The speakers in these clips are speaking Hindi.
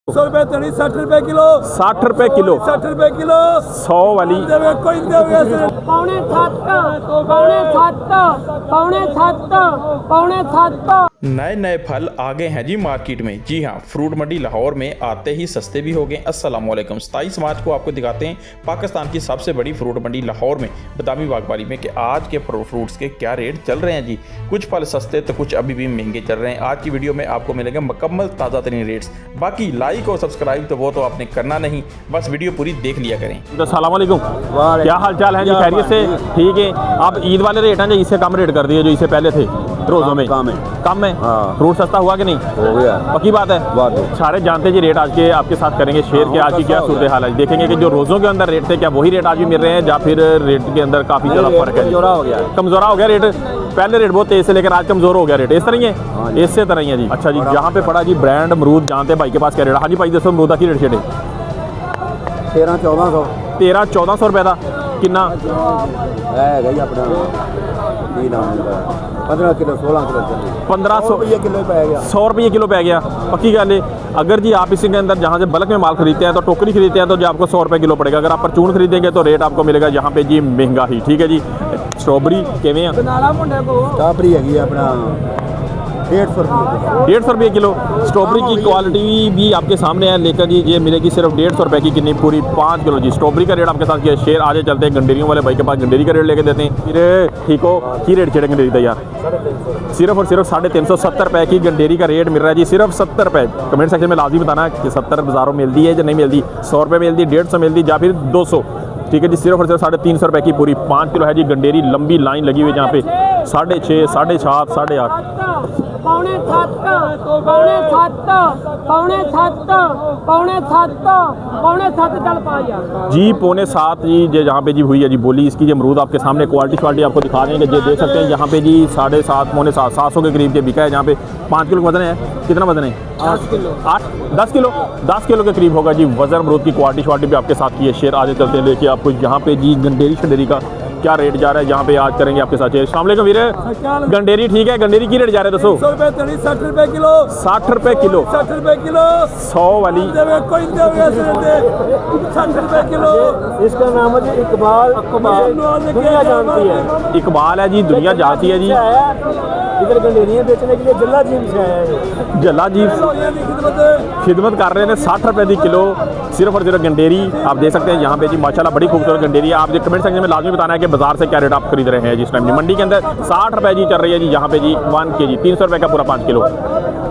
रुपए तड़ी 60 रुपए किलो 60 रुपए किलो 60 रुपए किलो 100 वाली पौने 7 नए नए फल आ गए हैं जी मार्केट में। जी हाँ, फ्रूट मंडी लाहौर में आते ही सस्ते भी हो गए। अस्सलाम वालेकुम। 27 मार्च को आपको दिखाते हैं पाकिस्तान की सबसे बड़ी फ्रूट मंडी लाहौर में बदामी बागबारी में कि आज के फ्रूट्स के क्या रेट चल रहे हैं जी। कुछ फल सस्ते तो कुछ अभी भी महंगे चल रहे हैं। आज की वीडियो में आपको मिलेंगे मुकम्मल ताज़ा तरीन रेट्स। बाकी लाइक और सब्सक्राइब तो वो तो आपने करना नहीं, बस वीडियो पूरी देख लिया करें। अस्सलाम वालेकुम, क्या हाल चाल है जी? खैरियत से? ठीक है। आप ईद वाले रेट हैं जो इससे कम रेट कर दिए जो इससे पहले थे रोज़ों में? कम है। हाँ। फ्रूट सस्ता हुआ कि नहीं? हो गया। पक्की बात है। सारे जानते जी रेट आज के आपके साथ करेंगे शेयर के। आज की क्या सूरत हाल है देखेंगे कि जो रोज़ों के अंदर रेट थे क्या वही रेट आज भी मिल रहे हैं या फिर रेट के अंदर काफ़ी ज़्यादा फर्क है? कमज़ोरा हो गया रेट। पहले रेट बहुत तेज से लेकर आज कमज़ोर हो गया रेट। इस तरह ही है, इससे तरह ही है जी। अच्छा जी, यहाँ पे पड़ा जी ब्रांड अमरूद। जानते भाई के पास क्या रेट? हाँ जी भाई, दसो अमरूदा की रेट शेट है 1300-1400 रुपए का कितना है अपना 15 किलो 16 किलो 1500 किलो पै गया 100 रुपये किलो पै गया। पक्की गल है। अगर जी आप इसी के अंदर जहाँ से बल्क में माल खरीदते हैं तो टोकरी खरीदते हैं तो जी आपको 100 रुपये किलो पड़ेगा। अगर आप परचून खरीदेंगे तो रेट आपको मिलेगा यहाँ पे जी महंगा ही। ठीक है जी। स्ट्रॉबेरी किवें स्ट्रॉबेरी है अपना 150 रुपये किलो। स्ट्रॉबेरी की क्वालिटी भी आपके सामने है, लेकर जी ये मिलेगी सिर्फ 150 रुपये की कितनी पूरी 5 किलो जी। स्ट्रॉबेरी का रेट आपके साथ किया शेयर। आगे चलते हैं गंडेरियों वाले भाई के पास, गंडेरी का रेट लेके देते हैं। फिर ठीक हो की रेट छेड़े गंडेरी तैयार सिर्फ और सिर्फ 350-70 रुपये की गंडेरी का रेट मिल रहा है जी। सिर्फ 70 रुपये। कमेंट सेक्शन में लाजमी बताना कि 70 बाज़ारों में मिलती है या नहीं मिलती। 100 रुपये मिलती, 150 मिलती या फिर 200। ठीक है जी। सिर्फ और सिर्फ 350 रुपये की पूरी 5 किलो है जी गंडेरी। लंबी लाइन लगी हुई है जहाँ पे 6.5, 7.5, 8.5 पौने 7 चल पाया जी। पौने 7 जी जहाँ पे जी हुई है जी बोली इसकी। जो अमरूद आपके सामने क्वालिटी आपको दिखा देंगे। जो देख सकते हैं यहाँ पे जी 7.5 पौने 7 700 के करीब के बिका है। जहाँ पे 5 किलो वजन है। कितना वजन है? 10 किलो 10 किलो के करीब होगा जी वजन अमरूद की। क्वालिटी भी आपके साथ की है शेयर। आगे चलते हैं लेके आपको यहाँ पे जी गंडेरी शंडेरी का क्या रेट जा रहा है यहाँ पे आज करेंगे आपके साथ। अस्सलाम वालेकुम वीरे। गंडेरी ठीक है। गंडेरी की रेट जा रहा है दसो? 60 रुपए किलो 60 रुपए किलो 60 रुपए किलो 100 वाली 60 रुपए किलो। इसका नाम है इकबाल। दुनिया जानती है। इकबाल है जी, दुनिया जानती है जी। इधर गंडेरियां बेचने के लिए जल्ला जीप से आया है। जल्ला जी खिदमत कर रहे हैं 60 रुपए की किलो सिर्फ और सिर्फ गंडेरी। आप देख सकते हैं यहाँ पे जी माशाल्लाह बड़ी खूबसूरत गंडेरी है। आप जो कमेंट सेक्शन में लाजमी बताना है कि बाजार से क्या रेट आप खरीद रहे हैं जिस टाइम मंडी के अंदर 60 रुपए जी चल रही है जी यहाँ पे जी 1 kg 300 रुपए का पूरा 5 किलो।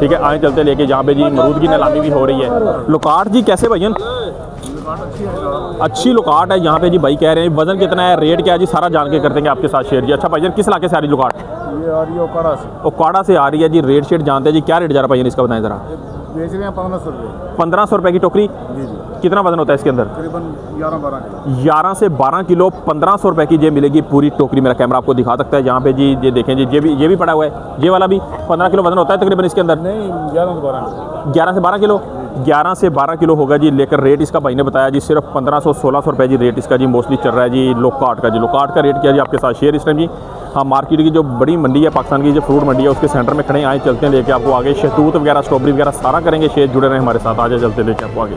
ठीक है। आए चलते लेके जहाँ पे जी अमरूद की नीलामी भी हो रही है। लुकाट जी कैसे भैया? अच्छी लुकाट है यहाँ पे जी भाई कह रहे हैं। वजन कितना है, रेट क्या है जी, सारा जान के कर देंगे आपके साथ शेयर जी। अच्छा भाईजान किस इलाके से आ रही लुकाट? ये आ रही है ओकाड़ा से। ओकाड़ा से आ रही है जी। रेट शेट जानते हैं जी। क्या रेट जा रहा है भाईजान इसका बताएं ज़रा? बेच रहे हैं 1500 रुपये। 1500 रुपए की टोकरी। जी जी। कितना वजन होता है इसके अंदर? तकरीबन 11-12 किलो। 11 से 12 किलो 1500 रुपए की ये मिलेगी पूरी टोकरी। मेरा कैमरा आपको दिखा सकता है यहाँ पे जी। ये देखें जी, ये भी पड़ा हुआ है। ये वाला भी 15 किलो वजन होता है तकरीबन इसके अंदर। नहीं 11 से 12 11 से 12 किलो 11 से 12 किलो होगा जी। लेकर रेट इसका भाई ने बताया जी सिर्फ 1500-1600 रुपये जी रेट इसका जी मोस्टली चल रहा है जी। लोकाट का जी, लोकाट का रेट क्या जी आपके साथ शेयर इस टाइम जी। हाँ, मार्केट की जो बड़ी मंडी है पाकिस्तान की जो फ्रूट मंडी है उसके सेंटर में खड़े आए। चलते हैं लेके आपको आगे। शहतूत वगैरह स्ट्रॉबेरी वगैरह सारा करेंगे शेयर। जुड़े रहे हमारे साथ। आगे चलते लेके आपको आगे।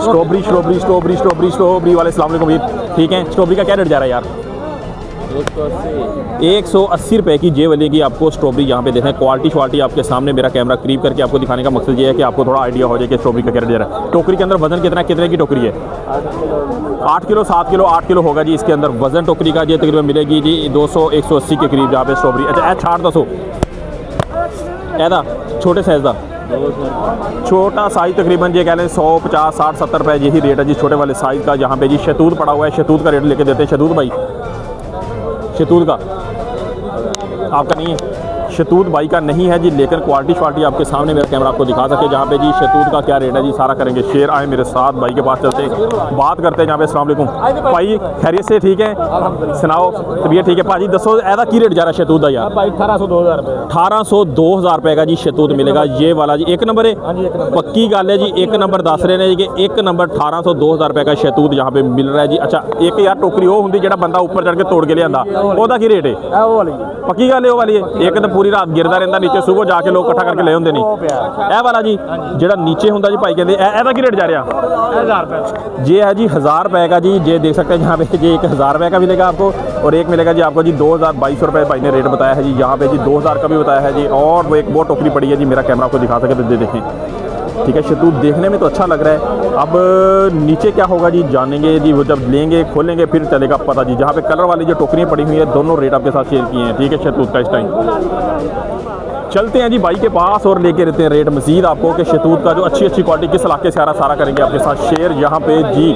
स्ट्रॉबेरी वाले अस्सलाम वालेकुम वीर। ठीक है। स्ट्रॉबेरी का क्या रेट जा रहा है यार? 180 रुपये की जे वाले की आपको स्ट्रॉबेरी यहाँ पे देखें। क्वालिटी आपके सामने मेरा कैमरा करीब करके आपको दिखाने का मकसद ये है कि आपको थोड़ा आइडिया हो जाए कि स्ट्रॉबेरी का क्या रेट जा रहा है। टोकरी के अंदर वजन कितने की टोकरी है? 8 किलो 7 किलो 8 किलो होगा जी इसके अंदर वजन टोकरी का। ये तकरीबन मिलेगी जी 200-180 के करीब जहाँ पे स्ट्रॉबेरी। अच्छा 800 ऐसा छोटे साइज़ का छोटा साइज तकरीबन ये कह लें 100, 50, 60, 70 रुपये यही रेट है जी छोटे वाले साइज़ का। यहाँ पे जी शहतूत पड़ा हुआ है। शहतूत का रेट लेके देते हैं। शहतूत भाई, शहतूत का आपका नहीं है? शहतूत भाई का नहीं है जी। लेकिन क्वालिटी आपके सामने मेरा कैमरा आपको दिखा सके जहाँ पे जी शहतूत का क्या रेट है जी सारा करेंगे शेयर। आए मेरे साथ भाई के पास चलते बात करते हैं जहाँ पे। अस्सलाम वालेकुम भाई, खैरियत से? ठीक है। सुनाओ तबीयत ठीक है भाजी? दसो ऐसा की रेट जा रहा है शहतूत का यार? भाई 1800-2000 रुपये। 1800-2000 रुपये का जी शहतूत मिलेगा। ये वाला जी 1 नंबर है। पक्की गल है जी 1 नंबर दस रहे हैं कि 1 नंबर 1800-2000 रुपये का शहतूत यहाँ पे मिल रहा है जी। अच्छा एक यार टोकरी वो होंगी जो बंदा ऊपर चढ़ के तोड़ के लिया ओदा की रेट है? पक्की गल है वो वाली है। एक तो पूरी पूरी रात गिरदा रहिंदा नीचे, सुबह जाके लोग इकट्ठा करके ले आउंदे ने। ਇਹ वाला जी ਜਿਹੜਾ नीचे ਹੁੰਦਾ जी भाई कहते ਇਹਦਾ ਕੀ रेट जा रहा? 1000 रुपये। ये है जी 1000 रुपये का जी। ये देख सकते हैं यहाँ पे जी एक 1000 रुपये का मिलेगा आपको, और एक मिलेगा जी आपको जी 2200 रुपये भाई ने रेट बताया है जी। यहाँ पे जी 2000 का भी बताया है जी। और वो एक बहुत टोकरी पड़ी है जी, मेरा कैमरा आपको दिखा सके तो देखें, ठीक है। शतूत देखने में तो अच्छा लग रहा है। अब नीचे क्या होगा जी जानेंगे जी, वो जब लेंगे खोलेंगे फिर चलेगा पता जी। जहाँ पे कलर वाली जो टोकरियाँ पड़ी हुई है दोनों रेट आपके साथ शेयर किए हैं, ठीक है। शतूत का इस टाइम चलते हैं जी भाई के पास और लेके रहते हैं रेट मज़ीद आपको कि शतूत का जो अच्छी अच्छी क्वालिटी किस इलाके से आ रहा सारा करेंगे आपके साथ शेयर यहाँ पे जी।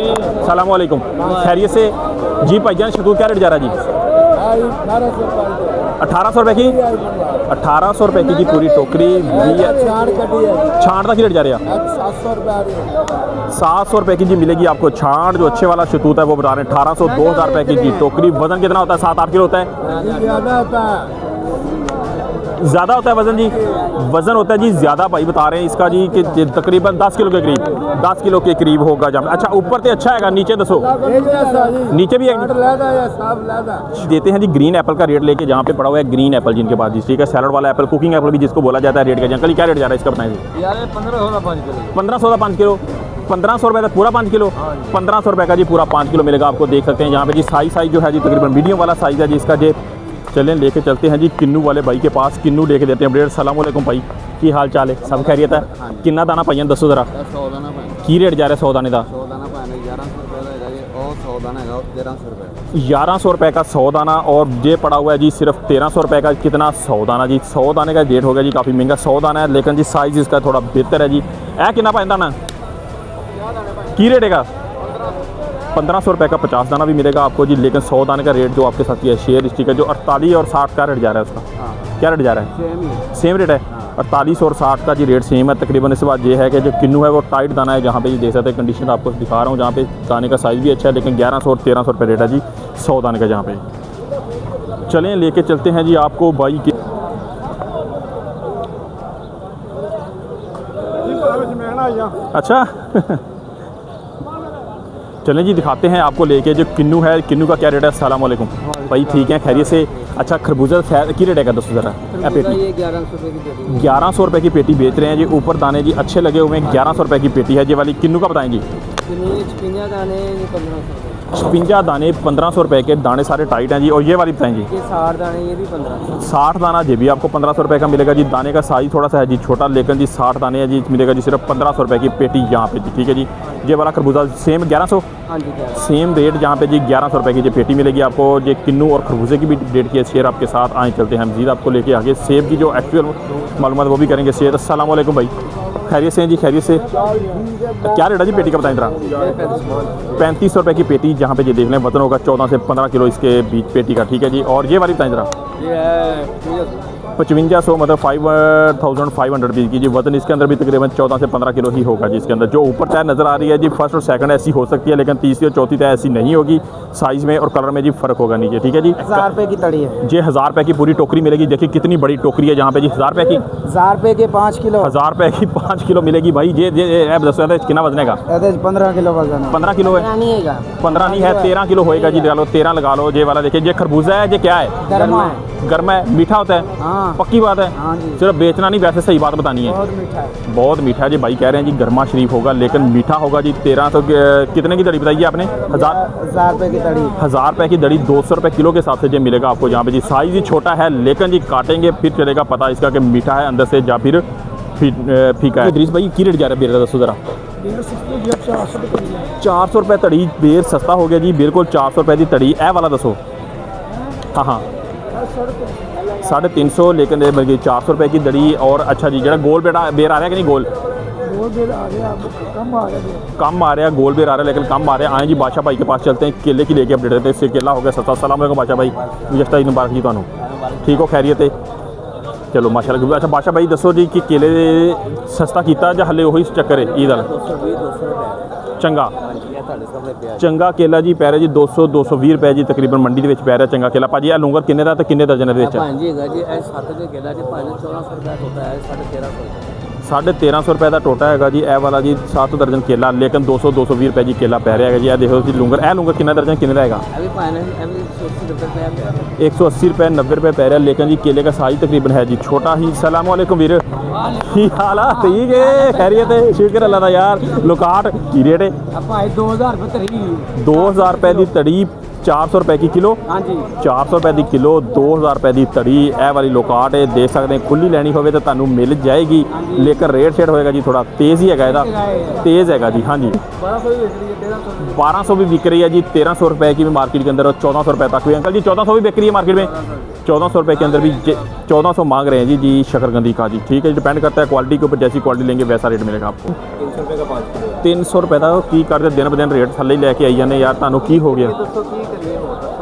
सलाम वालेकुम, खैरियत से जी भाईजान। शतूत क्या रेट जा रहा है जी? 1800 रुपये की। 1800 रुपये की जी पूरी टोकरी। छांट का रेट जा रहा है 700 रुपये की जी मिलेगी आपको छांट। जो अच्छे वाला शतूत है वो बता रहे हैं 1800 2000 रुपये की जी टोकरी। वजन कितना होता है? 7-8 किलो होता है। ज़्यादा होता है वज़न जी? वज़न होता है जी ज़्यादा भाई बता रहे हैं इसका जी कि तकरीबन 10 किलो के करीब, 10 किलो के करीब होगा जब। अच्छा ऊपर तो अच्छा है, नीचे दसो नीचे भी है। देते हैं जी ग्रीन एप्पल का रेट लेके, जहाँ पे पड़ा हुआ है ग्रीन एप्पल जिनके पास जी, ठीक है। सैलड वाला एप्पल, कुकिंग एप्पल भी जिसको बोला जाता है। रेट का अंकल क्या रेट जा रहा है इसका बताएं जी? 1500 का 5 किलो। 1500 रुपये का पूरा 5 किलो। 1500 रुपये का जी पूरा 5 किलो मिलेगा आपको। देख सकते हैं यहाँ पे जी साइज़ जो है जी तकरीबन मीडियम वाला साइज़ है जी इसका जी। चलें लेके चलते हैं जी किन्नू वाले भाई के पास। किन्नू लेके देते हैं अपडेट। सलाम वालेकुम भाई, की हाल चाल है? सब खैरियत है? किन्ना दाना पाइया दसो जरा की रेट जा रहा है 100 दाने का? 1100 रुपये का 100 दाना। और ये पड़ा हुआ है जी सिर्फ 1300 रुपये का। कितना? 100 दाना जी। 100 दाने का रेट हो गया जी काफ़ी महंगा। 100 दाना है लेकिन जी साइज़ इसका थोड़ा बेहतर है जी। कितना पाए दाना की रेट है? 1500 रुपये का 50 दाना भी मिलेगा आपको जी। लेकिन 100 दाने का रेट जो आपके साथ ये शेयर स्टिक है जो 48 और 60 का रेट जा रहा है उसका। क्या रेट जा रहा है? सेम रेट है 48 और 60 का जी रेट सेम है तकरीबन। इसके बाद ये है कि जो किन्नू है वो टाइट दाना है, जहाँ पे ये देख सकते हैं कंडीशन आपको दिखा रहा हूँ, जहाँ पे दाने का साइज़ भी अच्छा है। लेकिन 1100 और 1300 रुपये रेट है जी 100 दाने का। जहाँ पे चलें लेके चलते हैं जी आपको भाई के। अच्छा चलें जी दिखाते हैं आपको लेके जो किन्नू है। किन्नू का क्या रेट है? अस्सलाम वालेकुम भाई, ठीक है खैरियत से? अच्छा खरबूजा की रेट है? 10 ज़रा पेटी 1100 रुपये की पेटी बेच रहे हैं जी। ऊपर दाने जी अच्छे लगे हुए हैं। 1100 रुपये की पेटी है जी वाली। किन्नू का बताएं जी? 56 दाने 1500 रुपये के। दाने सारे टाइट हैं जी। और ये वाली बताएं जी? 60 दाने ये भी 1500। 60 दाना ये भी आपको 1500 रुपये का मिलेगा जी। दाने का साइज़ थोड़ा सा है जी छोटा, लेकिन जी 60 दाने है जी मिलेगा जी सिर्फ 1500 रुपये की पेटी यहाँ पे जी, ठीक है जी। ये वाला खरबूजा सेम 1100 सेम रेट जहाँ पे जी 1100 रुपये की जो पेटी मिलेगी आपको। ये किन्नू और खरबूजे की भी रेट की शेयर आपके साथ आए चलते हैं मज़ीद आपको लेके आगे। सेब की जो एक्चुअल मालूमात वो भी करेंगे शेयर। अस्सलाम वालेकुम भाई, खैरियत से हैं जी? खैरियत से। क्या रेट है जी पेटी का बताएं जरा? 3500 रुपये की पेटी। जहाँ पे ये देख लें वजन होगा 14 से 15 किलो इसके बीच पेटी का, ठीक है जी। और ये वाली बताएं जरा? 5500 मतलब 5500 रुपीज़ की जी। वजन इसके अंदर भी तकरीबन 14 से 15 किलो ही होगा जी इसके अंदर। जो ऊपर तय नज़र आ रही है जी फर्स्ट और सेकंड ऐसी हो सकती है, लेकिन तीसरी और चौथी तय ऐसी नहीं होगी। साइज़ में और कलर में जी फ़र्क होगा नीचे, ठीक है जी। 1000 रुपये की तड़ी है जी। 1000 रुपये की पूरी टोकरी मिलेगी। देखिए कितनी बड़ी टोकरी है जहाँ पे जी 1000 रुपये की। 1000 रुपये के 5 किलो। 1000 रुपये की 5 किलो मिलेगी भाई। ये कितना वजन है? 15 किलो वजन है। 15 किलो है? 15 नहीं है 13 किलो होएगा जी। लगा लो 13 लगा लो। ये वाला देखिए ये खरबूजा है। ये क्या है? गर्मा है। गर्मा है, मीठा होता है? हाँ। पक्की बात है? हाँ जी। सिर्फ बेचना नहीं, वैसे सही बात बतानी है। बहुत मीठा है। बहुत मीठा है जी। भाई कह रहे हैं जी गर्मा शरीफ होगा लेकिन मीठा होगा जी। 1300 कितने की दड़ी बताइए आपने? 1000 रुपये की तड़ी। 1000 रुपये की दड़ी 200 रुपये किलो के हिसाब से जो मिलेगा आपको यहाँ पे जी। साइज़ ही छोटा है लेकिन जी काटेंगे फिर चलेगा पता इसका कि मीठा है अंदर से या फिर फीका है। इद्रीस भाई की रेट जा रहा है बेर? दसो ज़रा। 400 रुपये तड़ी बेर सस्ता हो गया जी बिल्कुल। 400 रुपये की तड़ी। ए वाला दसो? हाँ 350 लेकिन बल्कि 400 रुपये की दड़ी। और अच्छा जी जरा गोल बेर आ रहा है कि नहीं? गोल कम आ रहा है। गोल बेर आ रहा है लेकिन कम आ रहा है। आए जी बादशाह भाई के पास चलते हैं, केले की लेके अपडेट देते हैं। इससे केला हो गया सस्ता। अस्सलाम वालेकुम बादशाह भाई, जस्ता ईद मुबारक जी तुहानू। ठीक हो खैरियत है? चलो माशाल्लाह। अच्छा बादशाह भाई दसो जी कि केले सस्ता किया या हले वही चक्कर है ईद वाला? चंगा चंगा केला जी पै रहा जी 200-220 रुपये जी तकरीबन मंडी के पै रहा चंगा केला। भाजी आ लूंगर किन्ने का किन्ने दर्जन है? 1350 रुपए का टोटा है जी। ए वाला जी 7 दर्जन केला, लेकिन 200-220 रुपए जी केला पै रहा है जी। ए देखो जी लूंगर, ए लूंगर कितना दर्जन कितने रहेगा? अभी 180 रुपए 90 रुपए पै रहा है, लेकिन जी केले का साइज तकरीबन है जी छोटा ही। सलाम वालेकुम वीर, की हाल है? ठीक है, खैरियत है, शुक्र अल्लाह दा यार। लोकाट की रेट है? 2000 रुपये तड़ी। 2000 रुपए की तड़ी, 400 रुपए की किलो। हाँ जी 400 रुपए की किलो, 2000 रुपए की तड़ी। ए वाली लोकाट है, देख सकते हैं। खुली लैनी हो तो तुहानू मिल जाएगी, लेकिन रेट शेट होएगा जी थोड़ा तेज़ ही है ਇਹਦਾ, तेज़ है जी। हाँ जी 1200 भी बिक रही है जी, 1300 रुपए की भी मार्केट के अंदर, और 1400 रुपए तक भी। अंकल जी 1400 भी बिक रही है मार्केट में? 1400 रुपए के अंदर भी 1400 मांग रहे हैं जी। जी शकरकंदी का जी, ठीक है, डिपेंड करता है क्वालिटी के ऊपर, जैसी क्वालिटी लेंगे वैसा रेट मिलेगा आपको। 300 रुपए का की करते दिन ब दिन रेट थले लैके आई जाने यार, तुहानू की हो गया?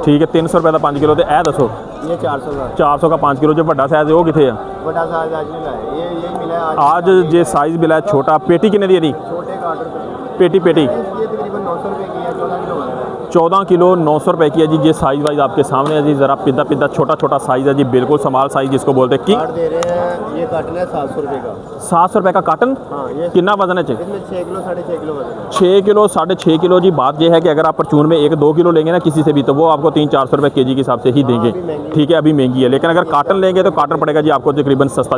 ठीक है 300 रुपए का 5 किलो। तो ए दसो ये 400 का 400 का 5 किलो। जो बड़ा साइज है वो कितने है? बड़ा साइज आज मिला है, ये यही मिला है आज जे साइज मिला है छोटा। पेटी कितने दी है? छोटे का 8 रुपये। पेटी पेटी ये तकरीबन 900 रुपये की है, 14 किलो है। 14 किलो 900 रुपए की है जी। ये साइज़ वाइज आपके सामने है जी। ज़रा पिद्दा पिद्दा छोटा छोटा साइज़ है जी, बिल्कुल समाल साइज़ जिसको बोलते हैं। काट दे रहे हैं, ये काटना है 700 रुपये का। 700 रुपए का काटन। हाँ ये कितना वजन है? इसमें 6 किलो 6.5 किलो वजन है। 6 किलो 6.5 किलो जी। बात यह है कि अगर आप परचून में 1-2 किलो लेंगे ना किसी से भी, तो वो आपको 300-400 रुपए केजी के हिसाब से ही देंगे। ठीक है, अभी महंगी है, लेकिन अगर काटन लेंगे तो काटन पड़ेगा जी आपको तकरीबन सस्ता।